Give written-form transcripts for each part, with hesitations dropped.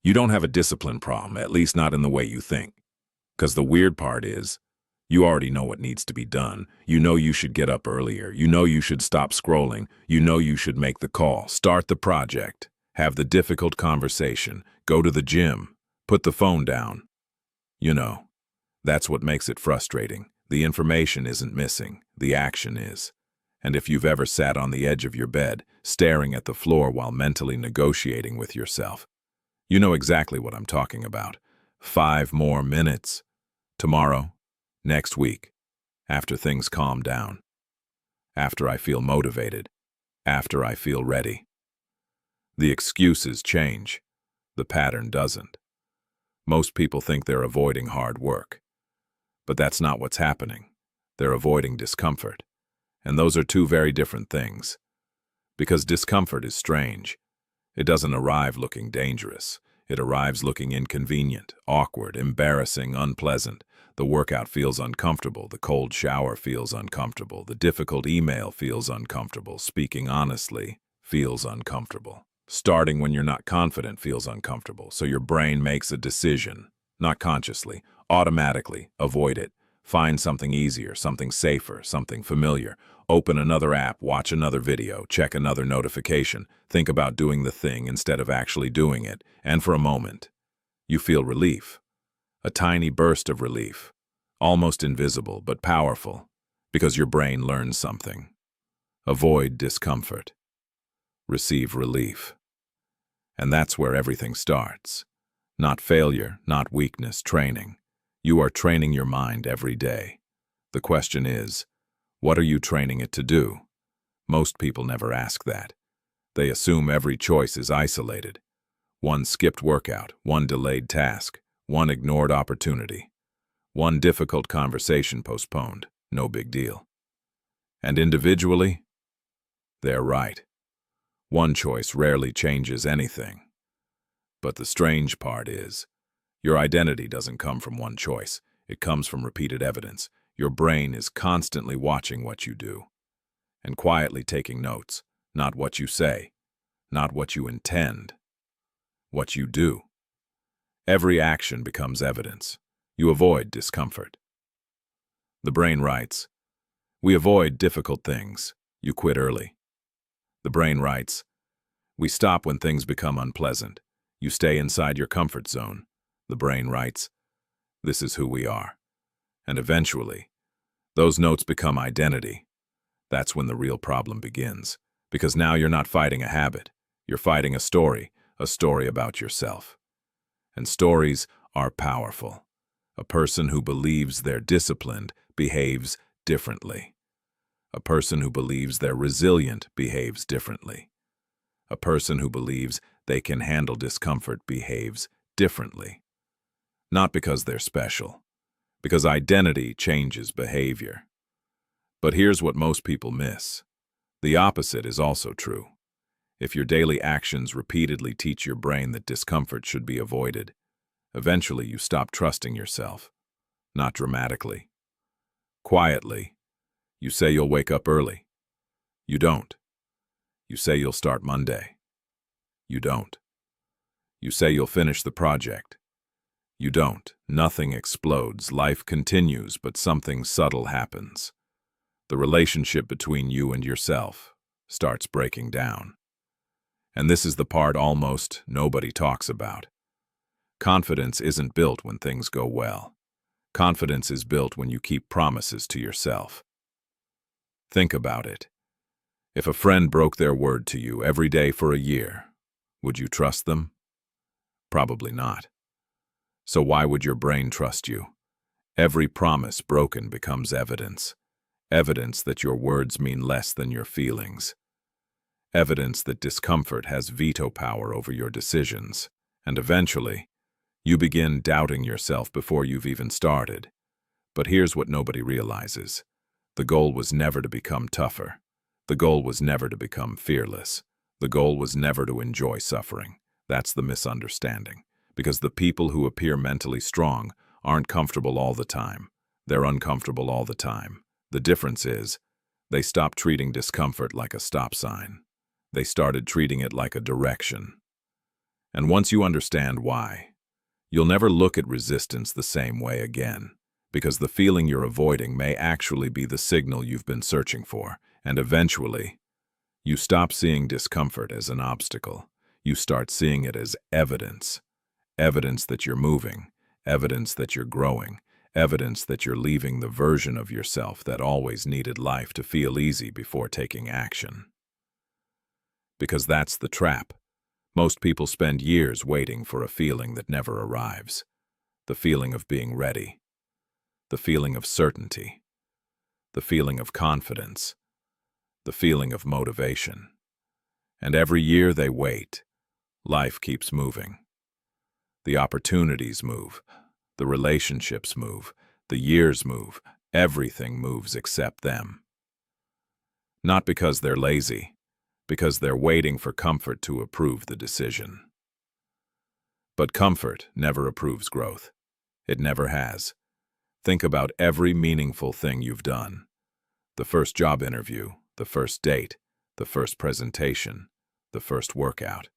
You don't have a discipline problem, at least not in the way you think. Because the weird part is, you already know what needs to be done. You know you should get up earlier. You know you should stop scrolling. You know you should make the call, start the project, have the difficult conversation, go to the gym, put the phone down. You know, that's what makes it frustrating. The information isn't missing, the action is. And if you've ever sat on the edge of your bed, staring at the floor while mentally negotiating with yourself, you know exactly what I'm talking about. 5 more minutes. Tomorrow. Next week. After things calm down. After I feel motivated. After I feel ready. The excuses change. The pattern doesn't. Most people think they're avoiding hard work. But that's not what's happening. They're avoiding discomfort. And those are two very different things. Because discomfort is strange. It doesn't arrive looking dangerous. It arrives looking inconvenient, awkward, embarrassing, unpleasant. The workout feels uncomfortable. The cold shower feels uncomfortable. The difficult email feels uncomfortable. Speaking honestly feels uncomfortable. Starting when you're not confident feels uncomfortable. So your brain makes a decision, not consciously, automatically. Avoid it. Find something easier, something safer, something familiar. Open another app, watch another video, check another notification. Think about doing the thing instead of actually doing it. And for a moment, you feel relief. A tiny burst of relief. Almost invisible, but powerful. Because your brain learns something. Avoid discomfort. Receive relief. And that's where everything starts. Not failure, not weakness, training. You are training your mind every day. The question is, what are you training it to do? Most people never ask that. They assume every choice is isolated. One skipped workout, one delayed task, one ignored opportunity, one difficult conversation postponed. No big deal. And individually, they're right. One choice rarely changes anything. But the strange part is, your identity doesn't come from one choice. It comes from repeated evidence. Your brain is constantly watching what you do and quietly taking notes, not what you say, not what you intend, what you do. Every action becomes evidence. You avoid discomfort. The brain writes, we avoid difficult things. You quit early. The brain writes, we stop when things become unpleasant. You stay inside your comfort zone. The brain writes, this is who we are. And eventually, those notes become identity. That's when the real problem begins. Because now you're not fighting a habit. You're fighting a story about yourself. And stories are powerful. A person who believes they're disciplined behaves differently. A person who believes they're resilient behaves differently. A person who believes they can handle discomfort behaves differently. Not because they're special, because identity changes behavior. But here's what most people miss. The opposite is also true. If your daily actions repeatedly teach your brain that discomfort should be avoided, eventually you stop trusting yourself. Not dramatically. Quietly. You say you'll wake up early. You don't. You say you'll start Monday. You don't. You say you'll finish the project. You don't. Nothing explodes. Life continues, but something subtle happens. The relationship between you and yourself starts breaking down. And this is the part almost nobody talks about. Confidence isn't built when things go well. Confidence is built when you keep promises to yourself. Think about it. If a friend broke their word to you every day for a year, would you trust them? Probably not. So why would your brain trust you? Every promise broken becomes evidence. Evidence that your words mean less than your feelings. Evidence that discomfort has veto power over your decisions. And eventually, you begin doubting yourself before you've even started. But here's what nobody realizes. The goal was never to become tougher. The goal was never to become fearless. The goal was never to enjoy suffering. That's the misunderstanding. Because the people who appear mentally strong aren't comfortable all the time. They're uncomfortable all the time. The difference is, they stopped treating discomfort like a stop sign. They started treating it like a direction. And once you understand why, you'll never look at resistance the same way again, because the feeling you're avoiding may actually be the signal you've been searching for, and eventually, you stop seeing discomfort as an obstacle. You start seeing it as evidence. Evidence that you're moving, evidence that you're growing, evidence that you're leaving the version of yourself that always needed life to feel easy before taking action. Because that's the trap. Most people spend years waiting for a feeling that never arrives. The feeling of being ready. The feeling of certainty. The feeling of confidence. The feeling of motivation. And every year they wait, life keeps moving. The opportunities move. The relationships move. The years move. Everything moves except them. Not because they're lazy, because they're waiting for comfort to approve the decision. But comfort never approves growth. It never has. Think about every meaningful thing you've done. The first job interview, the first date, the first presentation, the first workout,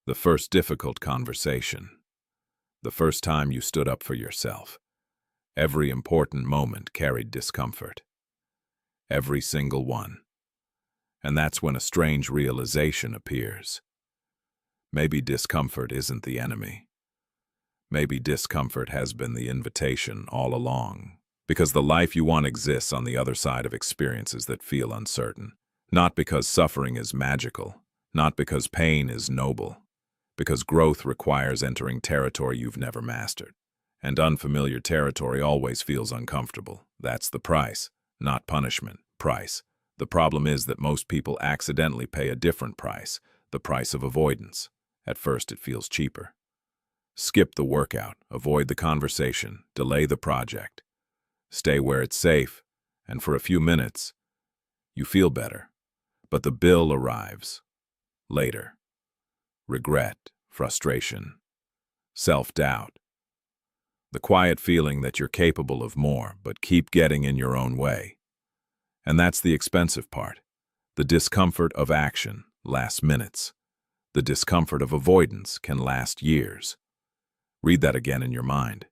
the first difficult conversation, the first time you stood up for yourself. Every important moment carried discomfort. Every single one. And that's when a strange realization appears. Maybe discomfort isn't the enemy. Maybe discomfort has been the invitation all along, because the life you want exists on the other side of experiences that feel uncertain. Not because suffering is magical, not because pain is noble, because growth requires entering territory you've never mastered. And unfamiliar territory always feels uncomfortable. That's the price, not punishment, price. The problem is that most people accidentally pay a different price, the price of avoidance. At first it feels cheaper. Skip the workout, avoid the conversation, delay the project. Stay where it's safe, and for a few minutes, you feel better. But the bill arrives. Later. Regret, frustration, self-doubt. The quiet feeling that you're capable of more, but keep getting in your own way. And that's the expensive part. The discomfort of action lasts minutes. The discomfort of avoidance can last years. Read that again in your mind.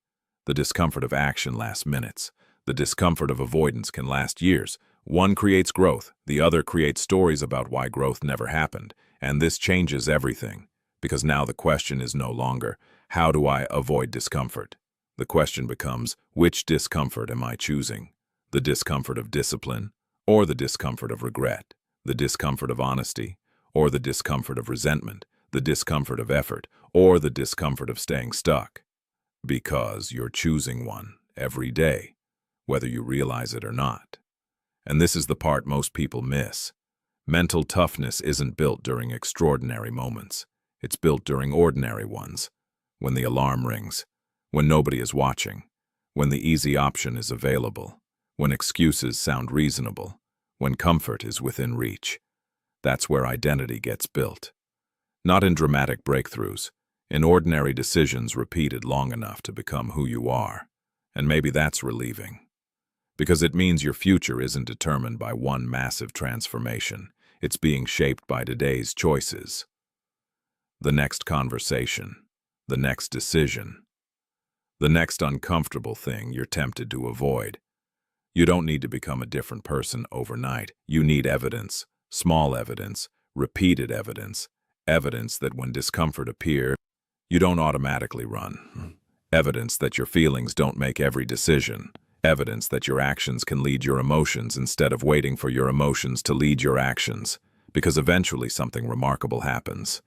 The discomfort of action lasts minutes. The discomfort of avoidance can last years. One creates growth, the other creates stories about why growth never happened. And this changes everything, because now the question is no longer, how do I avoid discomfort? The question becomes, which discomfort am I choosing? The discomfort of discipline, or the discomfort of regret? The discomfort of honesty, or the discomfort of resentment? The discomfort of effort, or the discomfort of staying stuck? Because you're choosing one every day, whether you realize it or not. And this is the part most people miss. Mental toughness isn't built during extraordinary moments. It's built during ordinary ones. When the alarm rings, when nobody is watching, when the easy option is available, when excuses sound reasonable, when comfort is within reach. That's where identity gets built. Not in dramatic breakthroughs, in ordinary decisions repeated long enough to become who you are. And maybe that's relieving. Because it means your future isn't determined by one massive transformation. It's being shaped by today's choices. The next conversation, the next decision, the next uncomfortable thing you're tempted to avoid. You don't need to become a different person overnight. You need evidence, small evidence, repeated evidence, evidence that when discomfort appears, you don't automatically run. Evidence that your feelings don't make every decision. Evidence that your actions can lead your emotions instead of waiting for your emotions to lead your actions, because eventually something remarkable happens.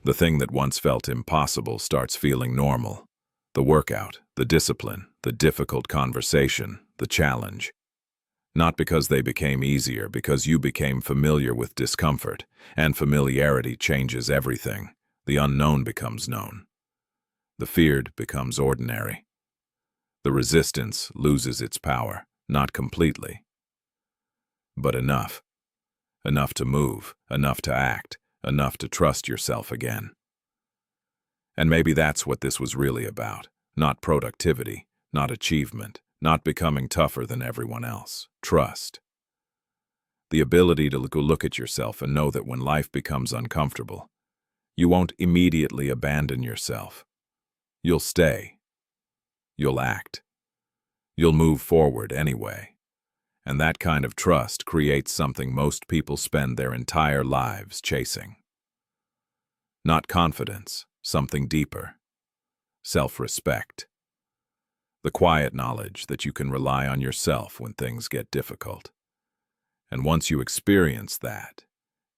The thing that once felt impossible starts feeling normal. The workout, the discipline, the difficult conversation, the challenge. Not because they became easier, because you became familiar with discomfort, and familiarity changes everything. The unknown becomes known. The feared becomes ordinary. The resistance loses its power, not completely, but enough. Enough to move, enough to act, enough to trust yourself again. And maybe that's what this was really about. Not productivity, not achievement, not becoming tougher than everyone else. Trust. The ability to look at yourself and know that when life becomes uncomfortable, You won't immediately abandon yourself. You'll stay. You'll act. You'll move forward anyway. And that kind of trust creates something most people spend their entire lives chasing. Not confidence, something deeper. Self-respect. The quiet knowledge that you can rely on yourself when things get difficult. And once you experience that,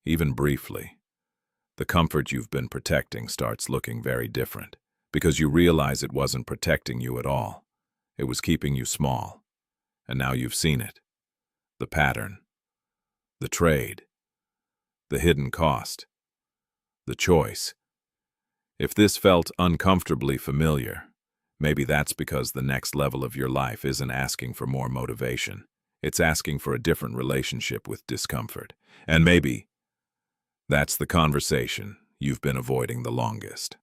even briefly, the comfort you've been protecting starts looking very different, because you realize it wasn't protecting you at all. It was keeping you small. And now you've seen it. The pattern. The trade. The hidden cost. The choice. If this felt uncomfortably familiar, maybe that's because the next level of your life isn't asking for more motivation. It's asking for a different relationship with discomfort. And maybe that's the conversation you've been avoiding the longest.